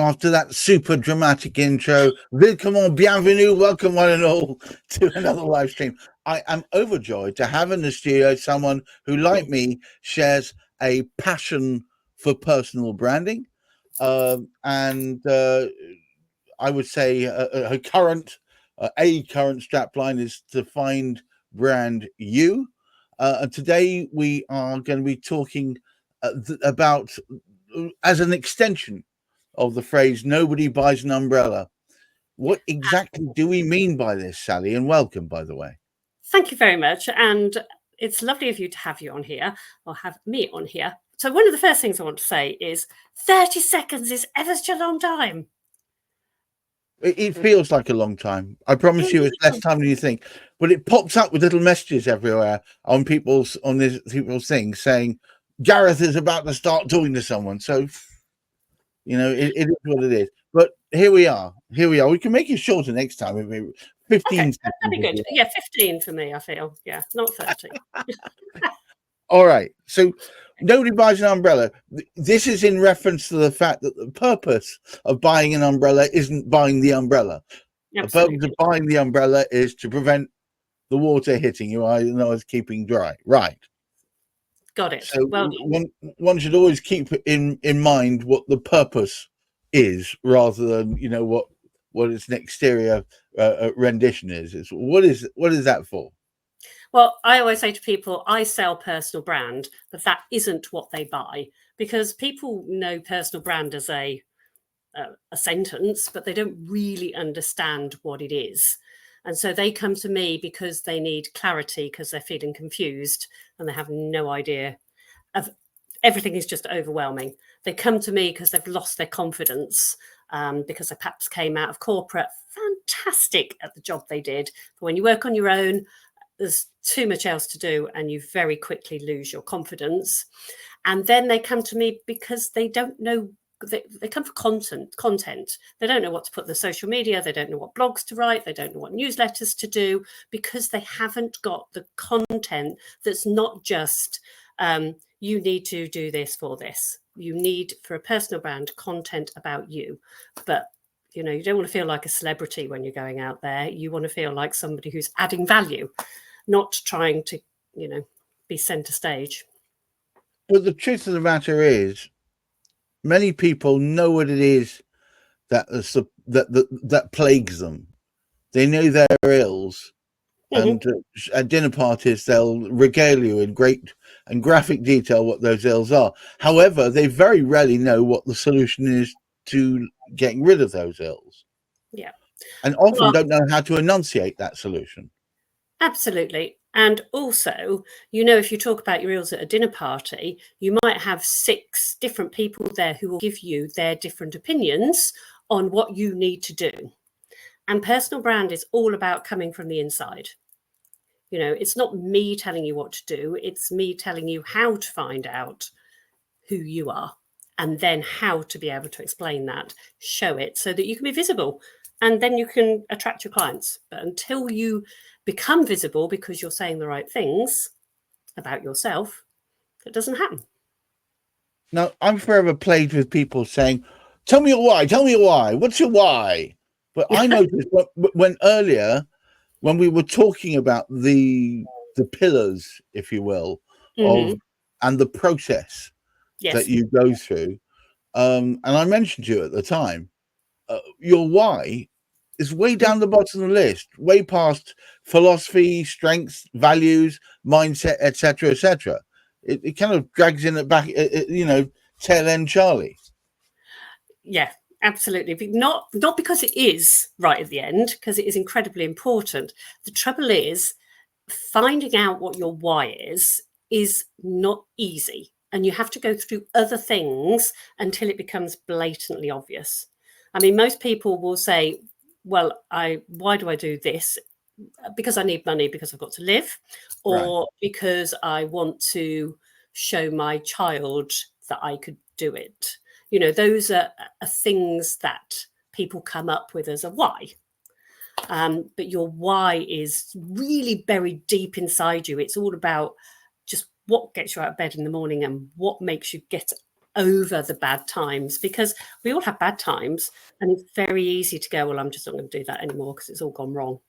after that super dramatic intro. Willkommen, bienvenue, welcome one and all to another live stream. I am overjoyed to have in the studio someone who, like me, shares a passion for personal branding. And I would say her current strapline is to find brand you. And today we are going to be talking about, as an extension of the phrase, nobody buys an umbrella. What exactly do we mean by this, Sally? And welcome, by the way. Thank you very much. And it's lovely of you to have you on here, or have me on here. So one of the first things I want to say is 30 seconds is ever such a long time. It feels like a long time. I promise you, it's less time than you think. But it pops up with little messages everywhere on people's things saying Gareth is about to start talking to someone. So, you know, it is what it is. But here we are. We can make it shorter next time. 15 seconds. That'd be good. Yeah, 15 for me, I feel. Yeah, not 30. All right. So nobody buys an umbrella. This is in reference to the fact that the purpose of buying an umbrella isn't buying the umbrella. Absolutely. The purpose of buying the umbrella is to prevent the water hitting you, it's keeping dry. Right. Got it. So well, one should always keep in mind what the purpose is, rather than what its exterior rendition is. It's what is that for? Well, I always say to people, I sell personal brand, but that isn't what they buy, because people know personal brand as a sentence, but they don't really understand what it is. And so they come to me because they need clarity, because they're feeling confused and they have no idea of everything is just overwhelming. They come to me because they've lost their confidence, because they perhaps came out of corporate, fantastic at the job they did. But when you work on your own, there's too much else to do and you very quickly lose your confidence. And then they come to me because they don't know. They come for content. They don't know what to put in the social media. They don't know what blogs to write. They don't know what newsletters to do, because they haven't got the content that's not just, you need to do this for this. You need, for a personal brand, content about you. But you don't want to feel like a celebrity when you're going out there. You want to feel like somebody who's adding value, not trying to, be center stage. But the truth of the matter is, many people know what it is that plagues them. They know their ills, and at dinner parties they'll regale you in great and graphic detail what those ills are. However, they very rarely know what the solution is to getting rid of those ills. Yeah, and often don't know how to enunciate that solution. Absolutely. And also, if you talk about your ills at a dinner party, you might have 6 different people there who will give you their different opinions on what you need to do. And personal brand is all about coming from the inside. It's not me telling you what to do. It's me telling you how to find out who you are, and then how to be able to explain that, show it so that you can be visible, and then you can attract your clients. But until you become visible because you're saying the right things about yourself, it doesn't happen. Now, I'm forever plagued with people saying, tell me your why, what's your why? But I noticed when earlier, when we were talking about the pillars, if you will, of and the process that you go through, and I mentioned to you at the time, your why is way down the bottom of the list, way past philosophy, strengths, values, mindset, etc., etc. It kind of drags in at back, tail end Charlie. Yeah, absolutely. Not because it is right at the end, because it is incredibly important. The trouble is, finding out what your why is not easy. And you have to go through other things until it becomes blatantly obvious. I mean, most people will say, well, why do I do this? Because I need money, because I've got to live, or because I want to show my child that I could do it. Those are things that people come up with as a why. But your why is really buried deep inside you. It's all about just what gets you out of bed in the morning and what makes you get over the bad times, because we all have bad times and it's very easy to go, well, I'm just not going to do that anymore because it's all gone wrong.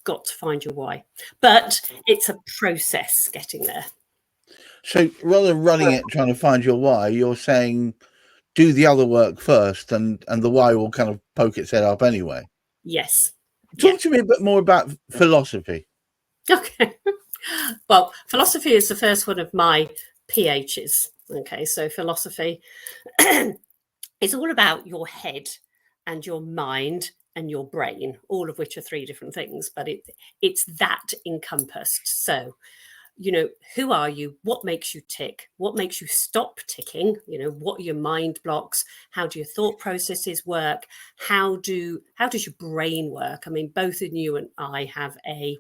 Got to find your why. But it's a process getting there. So rather than running it, trying to find your why, you're saying do the other work first, and the why will kind of poke its head up anyway. Yes. Talk to me a bit more about philosophy. Okay. Well, philosophy is the first one of my PHs. Okay, so philosophy is all about your head and your mind and your brain, all of which are three different things, but it's that encompassed. So, you know, who are you? What makes you tick? What makes you stop ticking? You know, what are your mind blocks? How do your thought processes work? How does your brain work? I mean, both of you and I have a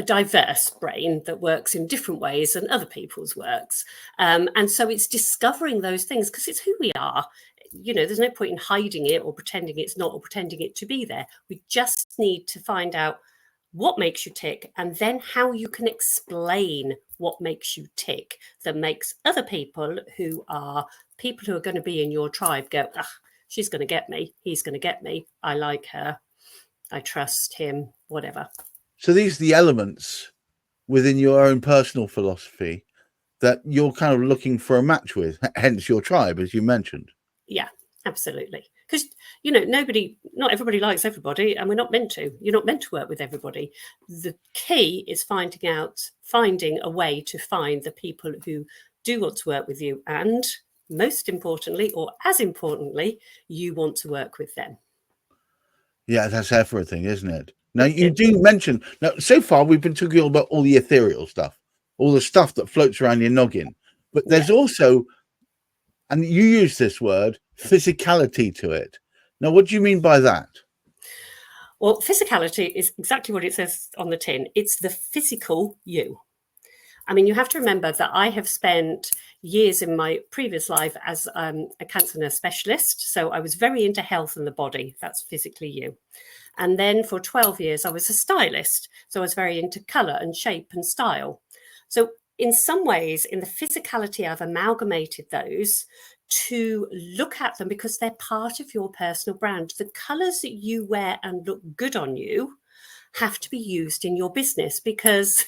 diverse brain that works in different ways than other people's works. And so it's discovering those things because it's who we are. You know, there's no point in hiding it or pretending it's not or pretending it to be there. We just need to find out what makes you tick and then how you can explain what makes you tick that makes other people who are going to be in your tribe go, ah, she's going to get me. He's going to get me. I like her. I trust him, whatever. So these are the elements within your own personal philosophy that you're kind of looking for a match with, hence your tribe, as you mentioned. Yeah, absolutely. Because, you know, not everybody likes everybody, and we're not meant to. You're not meant to work with everybody. The key is finding a way to find the people who do want to work with you. And most importantly, or as importantly, you want to work with them. Yeah, that's everything, isn't it? Now, you do mention, now, so far we've been talking about all the ethereal stuff, all the stuff that floats around your noggin. But there's also, and you use this word, physicality to it. Now, what do you mean by that? Well, physicality is exactly what it says on the tin. It's the physical you. I mean, you have to remember that I have spent years in my previous life as a cancer nurse specialist. So I was very into health and the body. That's physically you. And then for 12 years, I was a stylist. So I was very into colour and shape and style. So in some ways, in the physicality, I've amalgamated those to look at them because they're part of your personal brand. The colours that you wear and look good on you have to be used in your business, because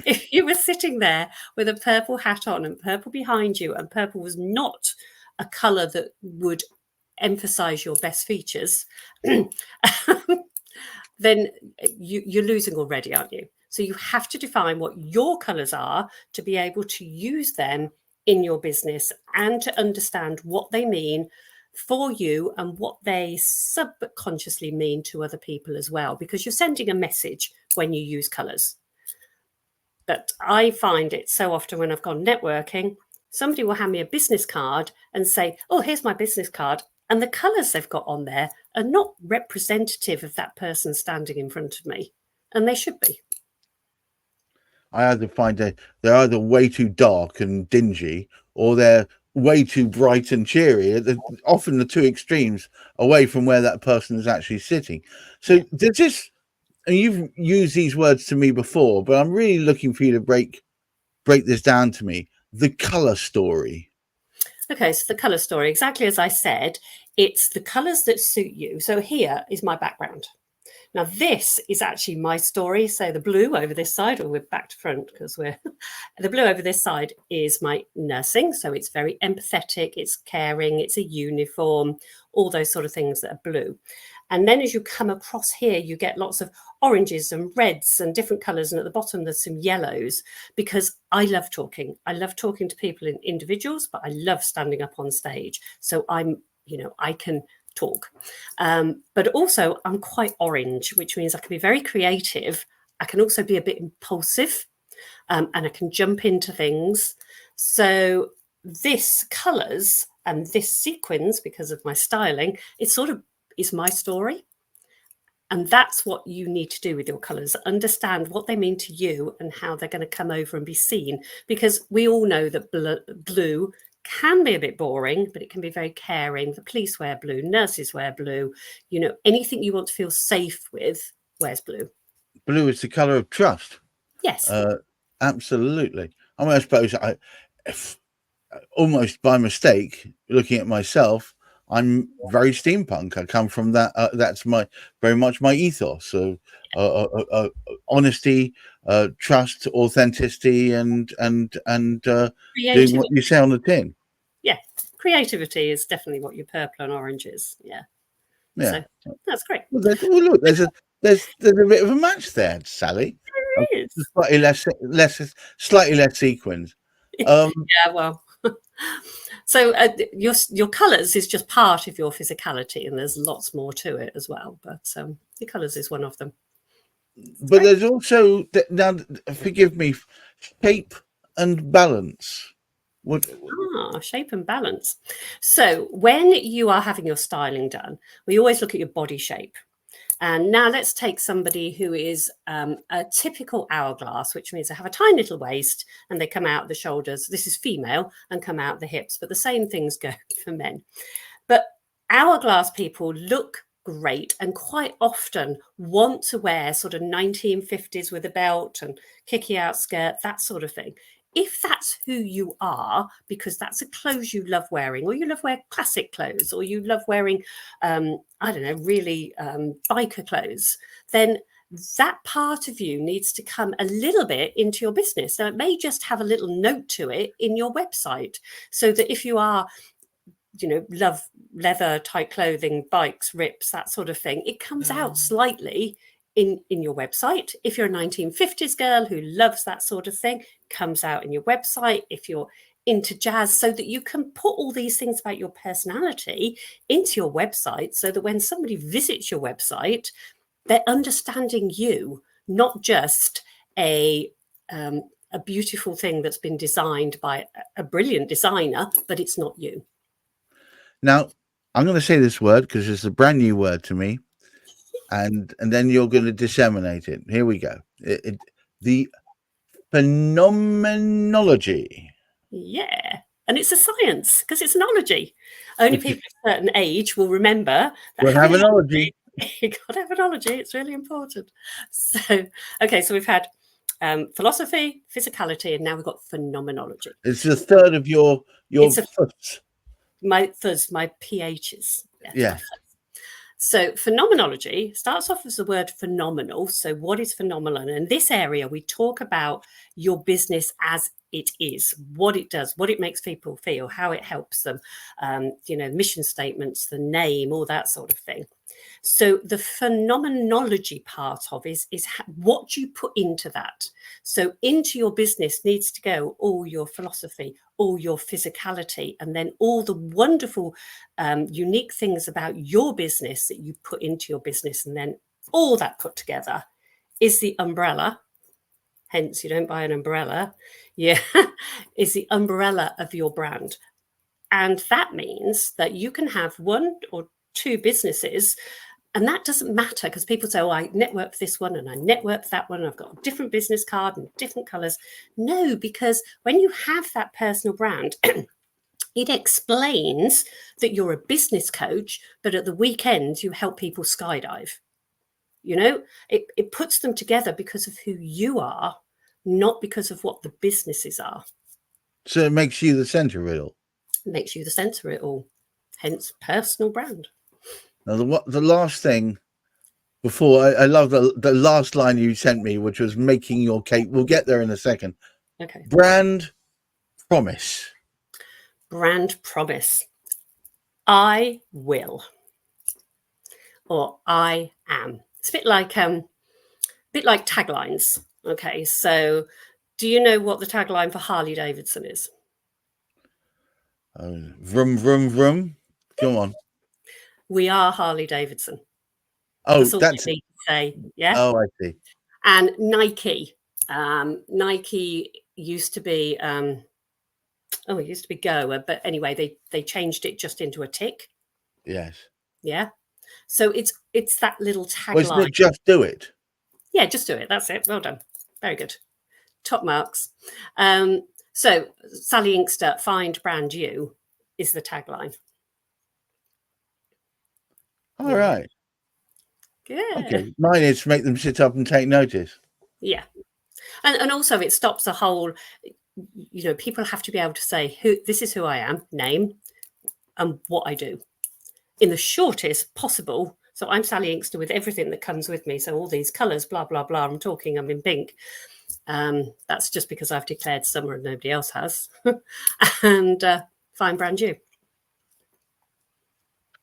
if you were sitting there with a purple hat on and purple behind you, and purple was not a colour that would emphasize your best features, then you're losing already, aren't you? So you have to define what your colours are to be able to use them in your business and to understand what they mean for you and what they subconsciously mean to other people as well, because you're sending a message when you use colours. But I find it so often when I've gone networking, somebody will hand me a business card and say, oh, here's my business card. And the colours they've got on there are not representative of that person standing in front of me. And they should be. I either find they're either way too dark and dingy, or they're way too bright and cheery. They're often the two extremes away from where that person is actually sitting. So does this, and you've used these words to me before, but I'm really looking for you to break this down to me. The color story. Okay, so the colour story, exactly as I said, it's the colours that suit you. So here is my background. Now, this is actually my story. So the blue over this side, or we're back to front because the blue over this side is my nursing. So it's very empathetic, it's caring, it's a uniform, all those sort of things that are blue. And then as you come across here, you get lots of oranges and reds and different colours. And at the bottom, there's some yellows, because I love talking. I love talking to people in individuals, but I love standing up on stage. So I can talk. But also I'm quite orange, which means I can be very creative. I can also be a bit impulsive, and I can jump into things. So this colours and this sequins, because of my styling, it sort of is my story. And that's what you need to do with your colours. Understand what they mean to you and how they're going to come over and be seen. Because we all know that blue can be a bit boring, but it can be very caring. The police wear blue, nurses wear blue. You know, anything you want to feel safe with wears blue. Blue is the color of trust. Yes. Absolutely. I mean, I suppose almost by mistake, looking at myself, I'm very steampunk. I come from that. That's very much my ethos. So honesty, trust, authenticity, and doing what Creativity. you say on the tin. Yeah, creativity is definitely what your purple and orange is. Yeah, Yeah. so that's great. Well, look, there's a bit of a match there, Sally. There is. Slightly less sequins. Um, Yeah, well. So your colours is just part of your physicality, and there's lots more to it as well. But your colours is one of them. It's but great. there's also now. Forgive me, shape and balance. What? Shape and balance. So when you are having your styling done, we always look at your body shape. And now let's take somebody who is a typical hourglass, which means they have a tiny little waist and they come out the shoulders. This is female and come out the hips, but the same things go for men. But hourglass people look great and quite often want to wear sort of 1950s with a belt and kicky out skirt, that sort of thing. If that's who you are, because that's the clothes you love wearing, or you love wearing classic clothes, or you love wearing, I don't know, really biker clothes, then that part of you needs to come a little bit into your business. So it may just have a little note to it in your website, so that if you are, love leather, tight clothing, bikes, rips, that sort of thing, it comes out slightly in your website. If you're a 1950s girl who loves that sort of thing, comes out in your website. If you're into jazz, so that you can put all these things about your personality into your website, so that when somebody visits your website, they're understanding you, not just a beautiful thing that's been designed by a brilliant designer, but it's not you. Now, I'm going to say this word because it's a brand new word to me, and then you're going to disseminate it. Here we go. The phenomenology. Yeah. And it's a science because it's an ology. Only Which people of a certain age will remember that will have having an an ology. ology, you've got to have an ology. It's really important. So, okay, so we've had philosophy, physicality, and now we've got phenomenology. It's the third of your It's a foots. my PHs. Yeah, Yeah. my fuzz. So phenomenology starts off as the word phenomenal. So what is phenomenal? And in this area, we talk about your business as it is, what it does, what it makes people feel, how it helps them, mission statements, the name, all that sort of thing. So the phenomenology part of is what you put into that. So into your business needs to go all your philosophy, all your physicality, and then all the wonderful, unique things about your business that you put into your business. And then all that put together is the umbrella. Hence, you don't buy an umbrella. Yeah, is the umbrella of your brand. And that means that you can have one or two businesses, and that doesn't matter because people say, oh, I network this one and I network that one. And I've got a different business card and different colors. No, because when you have that personal brand, it explains that you're a business coach, but at the weekends you help people skydive. It puts them together because of who you are, not because of what the businesses are. So it makes you the center of it all. It makes you the center of it all. Hence, personal brand. Now, the last thing before I love the last line you sent me, which was making your cake. We'll get there in a second. Okay. Brand promise. Brand promise. I will, or I am. It's a bit like taglines. Okay, so do you know what the tagline for Harley Davidson is? Vroom vroom vroom. Come on. We are Harley Davidson. Oh, That's all that's. you need to say. Yeah. Oh, I see. And Nike. Nike used to be. It used to be Go, but anyway, they changed it just into a tick. Yes. Yeah. So it's that little Wasn't tagline. it just do it? Yeah, just do it. That's it. Well done. Very good. Top marks. So Sally Inkster, find brand you is the tagline. All right. Good. Okay. Mine is to make them sit up and take notice. Yeah. And also it stops a whole you know, people have to be able to say, this is who I am, name, and what I do in the shortest possible. So I'm Sally Inkster with everything that comes with me. So all these colours, blah, blah, blah. I'm in pink. That's just because I've declared summer and nobody else has. And fine brand you.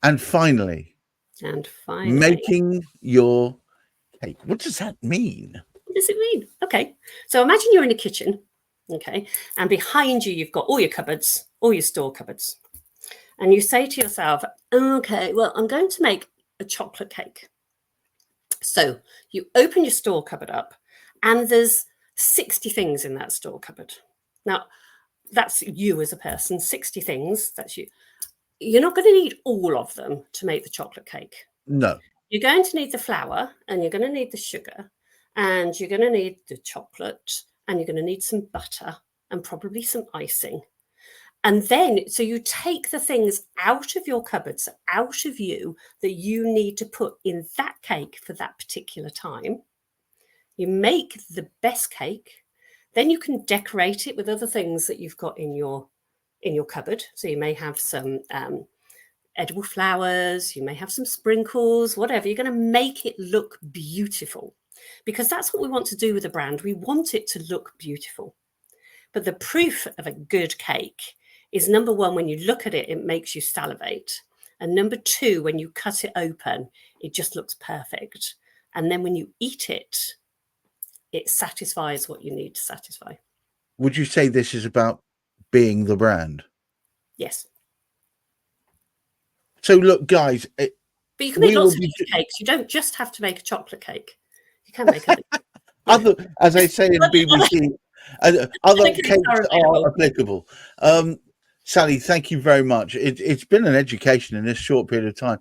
And finally, making your cake. What does that mean? What does it mean? Okay. So imagine you're in a kitchen. Okay. And behind you, you've got all your cupboards, all your store cupboards. And you say to yourself, okay, well, I'm going to make a chocolate cake. So you open your store cupboard up and there's 60 things in that store cupboard. Now, that's you as a person, 60 things, that's you. You're not going to need all of them to make the chocolate cake. No. You're going to need the flour and you're going to need the sugar and you're going to need the chocolate and you're going to need some butter and probably some icing. And then, so you take the things out of your cupboards, out of you, that you need to put in that cake for that particular time. You make the best cake. Then you can decorate it with other things that you've got in your cupboard. So you may have some edible flowers, you may have some sprinkles, whatever. You're going to make it look beautiful because that's what we want to do with a brand. We want it to look beautiful. But the proof of a good cake is, number one, when you look at it, it makes you salivate. And number two, when you cut it open, it just looks perfect. And then when you eat it, it satisfies what you need to satisfy. Would you say this is about being the brand? Yes. So look, guys. But you can make lots of different cakes. You don't just have to make a chocolate cake. You can make other, as I say in BBC, other cakes are applicable. Sally, thank you very much. It's been an education in this short period of time.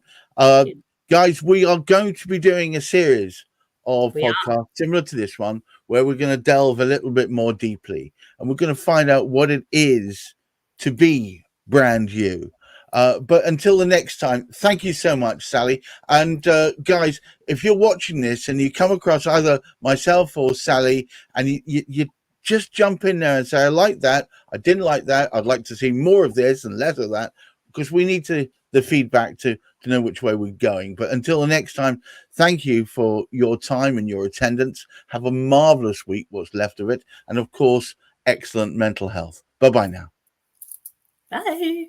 Guys, we are going to be doing a series of podcasts similar to this one, where we're going to delve a little bit more deeply, and we're going to find out what it is to be brand you. But until the next time, thank you so much, Sally. And guys, if you're watching this and you come across either myself or Sally, and you just jump in there and say, I like that, I didn't like that, I'd like to see more of this and less of that, because we need the feedback to know which way we're going. But until the next time, thank you for your time and your attendance. Have a marvelous week, what's left of it. And of course, excellent mental health. Bye-bye now. Bye.